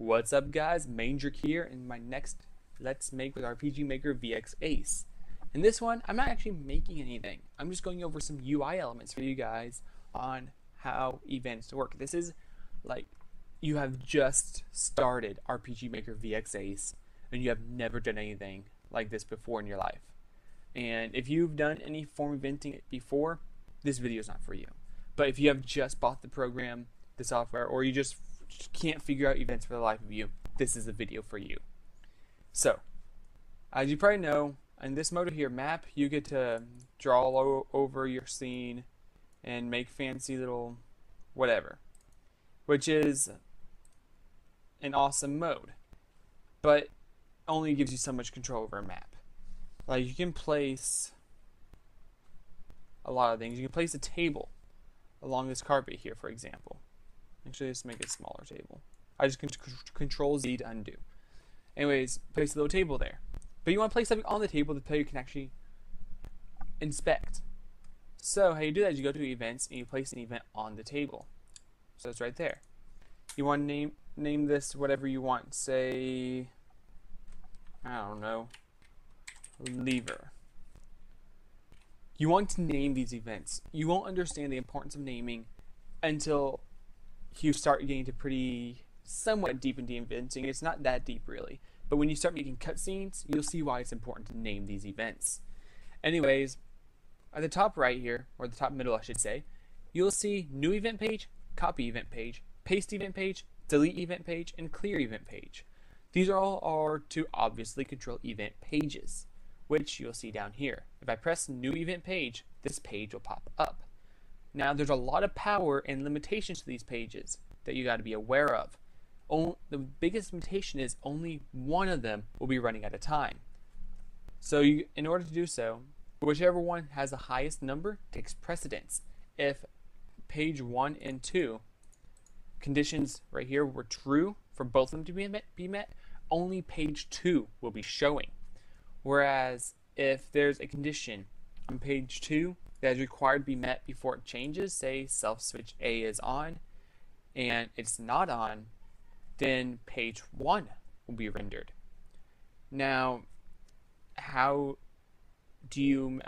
What's up guys, Maindric here, and my next Let's Make with RPG Maker VX Ace. In this one, I'm not actually making anything. I'm just going over some UI elements for you guys on how events work. This is like you have just started RPG Maker VX Ace and you have never done anything like this before in your life. And if you've done any form of eventing before, this video is not for you. But if you have just bought the program, the software, or you just can't figure out events for the life of you, this is the video for you. So, as you probably know, in this mode here, map, you get to draw all over your scene and make fancy little whatever, which is an awesome mode, but only gives you so much control over a map. Like, you can place a lot of things. You can place a table along this carpet here, for example. Actually, let's make it a smaller table. I just control Z to undo. Anyways, place a little table there. But you want to place something on the table that the player can actually inspect. So how you do that is you go to events and you place an event on the table. So it's right there. You want to name this whatever you want. Say, I don't know, lever. You want to name these events. You won't understand the importance of naming until you start getting to pretty somewhat deep into eventing. It's not that deep really, but when you start making cutscenes, you'll see why it's important to name these events. Anyways, at the top right here, or the top middle I should say, you'll see new event page, copy event page, paste event page, delete event page, and clear event page. These all are to obviously control event pages, which you'll see down here. If I press new event page, this page will pop up. Now there's a lot of power and limitations to these pages that you got to be aware of. The biggest limitation is only one of them will be running at a time. So in order to do so, whichever one has the highest number takes precedence. If page 1 and 2 conditions right here were true for both of them to be met, only page 2 will be showing. Whereas if there's a condition on page 2 that is required to be met before it changes, say self switch A is on and it's not on, then page 1 will be rendered. Now, how do you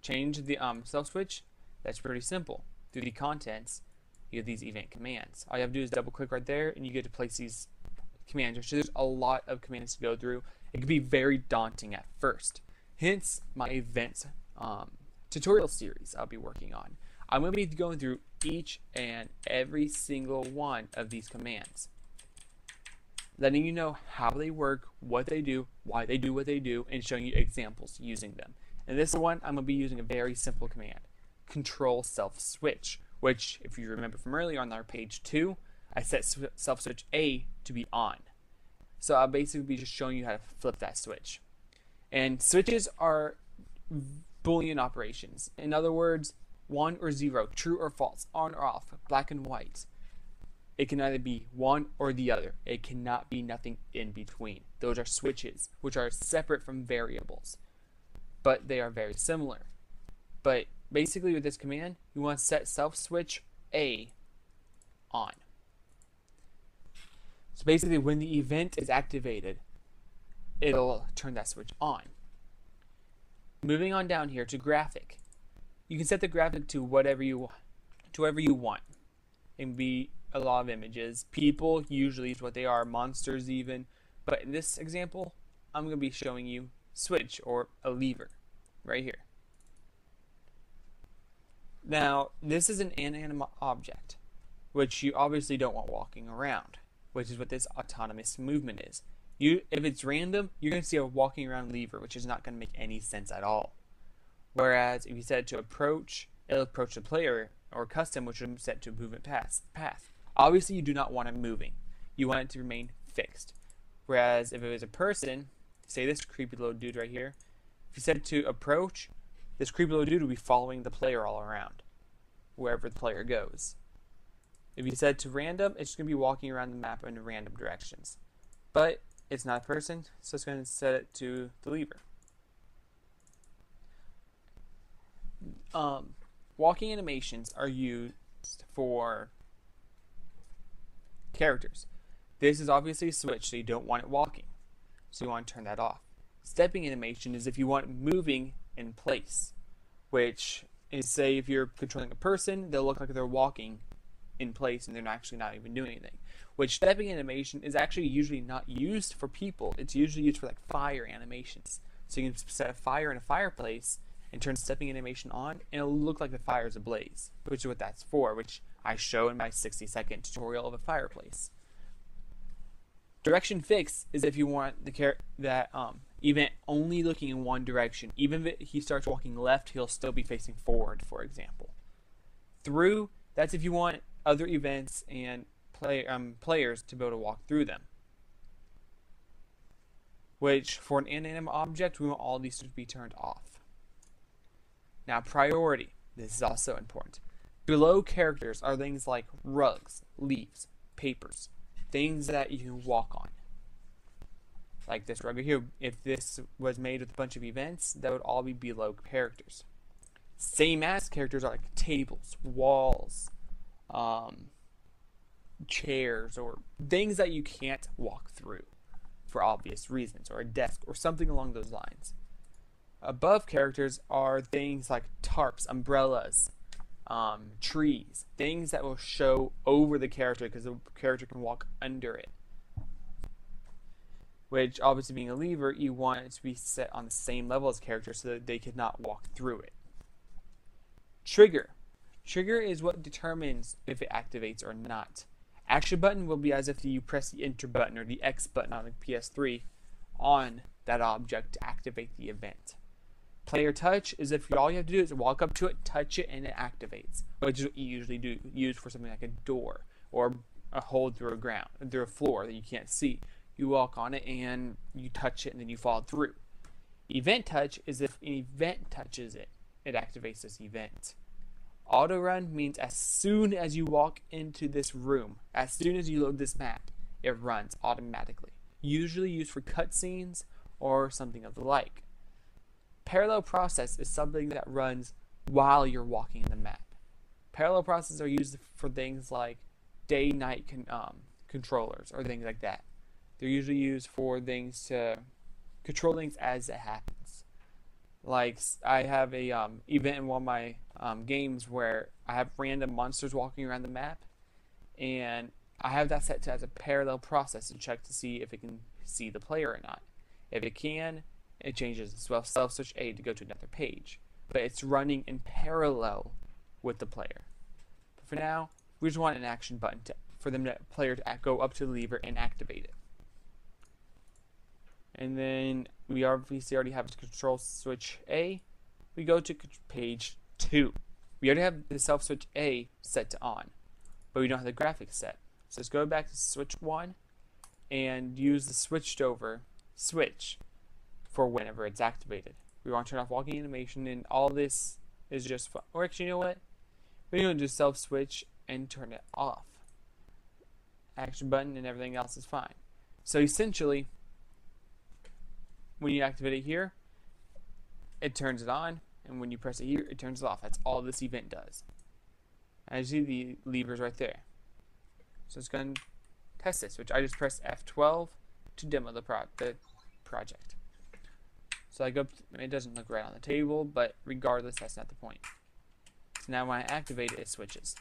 change the self switch? That's pretty simple. Through the contents, you have these event commands. All you have to do is double click right there and you get to place these commands. So there's a lot of commands to go through. It can be very daunting at first. Hence my events tutorial series I'll be working on. I'm going to be going through each and every single one of these commands, letting you know how they work, what they do, why they do what they do, and showing you examples using them. In this one, I'm going to be using a very simple command, control self switch, which if you remember from earlier on our page 2, I set self switch A to be on. So I'll basically be just showing you how to flip that switch. And switches are Boolean operations. In other words, 1 or 0, true or false, on or off, black and white. It can either be one or the other. It cannot be nothing in between. Those are switches, which are separate from variables, but they are very similar. But basically with this command, you want to set self switch A on. So basically when the event is activated, it'll turn that switch on. Moving on down here to graphic. You can set the graphic to whatever you want. It can be a lot of images. People usually is what they are, monsters even. But in this example, I'm going to be showing you switch or a lever right here. Now, this is an inanimate object, which you obviously don't want walking around, which is what this autonomous movement is. If it's random, you're going to see a walking around lever, which is not going to make any sense at all. Whereas if you set it to approach, it'll approach the player, or custom, which is set to movement path. Obviously, you do not want it moving. You want it to remain fixed. Whereas if it was a person, say this creepy little dude right here, if you set it to approach, this creepy little dude will be following the player all around, wherever the player goes. If you set it to random, it's going to be walking around the map in random directions. But it's not a person, so it's going to set it to the lever. Walking animations are used for characters. This is obviously a switch, so you don't want it walking. So you want to turn that off. Stepping animation is if you want moving in place, which is, say, if you're controlling a person, they'll look like they're walking in place and they're actually not even doing anything. Which stepping animation is actually usually not used for people. It's usually used for like fire animations. So you can set a fire in a fireplace and turn stepping animation on, and it'll look like the fire is ablaze, which is what that's for, which I show in my 60-second tutorial of a fireplace. Direction fix is if you want the event only looking in one direction. Even if he starts walking left, he'll still be facing forward, for example. Through, that's if you want other events and players to be able to walk through them. Which, for an inanimate object, we want all these to be turned off. Now, priority. This is also important. Below characters are things like rugs, leaves, papers, things that you can walk on. Like this rug right here. If this was made with a bunch of events, that would all be below characters. Same as characters are like tables, walls, chairs, or things that you can't walk through for obvious reasons, or a desk, or something along those lines. Above characters are things like tarps, umbrellas, trees, things that will show over the character because the character can walk under it. Which, obviously being a lever, you want it to be set on the same level as character so that they could not walk through it. Trigger. Trigger is what determines if it activates or not. Action button will be as if you press the enter button or the X button on the PS3 on that object to activate the event. Player touch is if all you have to do is walk up to it, touch it, and it activates, which is what you usually do, use for something like a door or a hole through a floor that you can't see. You walk on it and you touch it and then you fall through. Event touch is if an event touches it, it activates this event. Autorun means as soon as you walk into this room, as soon as you load this map, it runs automatically. Usually used for cutscenes or something of the like. Parallel process is something that runs while you're walking in the map. Parallel processes are used for things like day-night controllers or things like that. They're usually used for things to control things as it happens. Like I have a event in one of my games where I have random monsters walking around the map, and I have that set to as a parallel process to check to see if it can see the player or not. If it can, it changes as well self-switch A to go to another page, but it's running in parallel with the player. But for now, we just want an action button for the player to go up to the lever and activate it. And then we obviously already have control switch A. We go to page 2. We already have the self switch A set to on, but we don't have the graphics set. So let's go back to switch 1 and use the switched over switch for whenever it's activated. We want to turn off walking animation, and all this is just fun. Or actually, you know what? We're going to just self switch and turn it off. Action button and everything else is fine. So essentially, when you activate it here, it turns it on, and when you press it here, it turns it off. That's all this event does. As you see, the lever's right there. So it's going to test this, which I just pressed F12 to demo the project. So I go, it doesn't look right on the table, but regardless, that's not the point. So now when I activate it, it switches.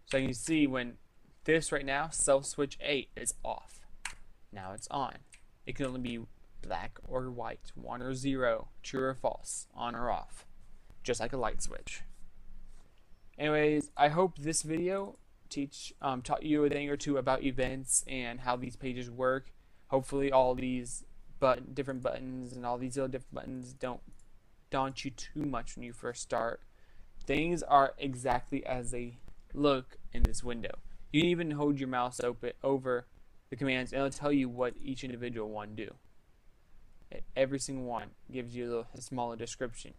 So you can see when this right now, self switch 8 is off. Now it's on. It can only be black or white, 1 or 0, true or false, on or off, just like a light switch. Anyways, I hope this video taught you a thing or two about events and how these pages work. Hopefully all these different buttons and all these other different buttons don't daunt you too much when you first start. Things are exactly as they look in this window. You can even hold your mouse open over the commands, and it'll tell you what each individual one do. Every single one gives you a smaller description.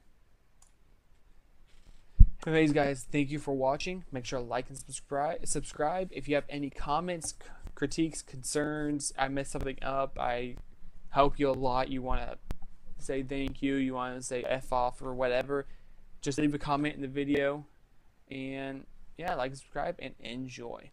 Anyways, guys, thank you for watching. Make sure to like and subscribe. If you have any comments, critiques, concerns, I messed something up, I help you a lot, you want to say thank you, you want to say F off or whatever, just leave a comment in the video. And yeah, like, subscribe, and enjoy.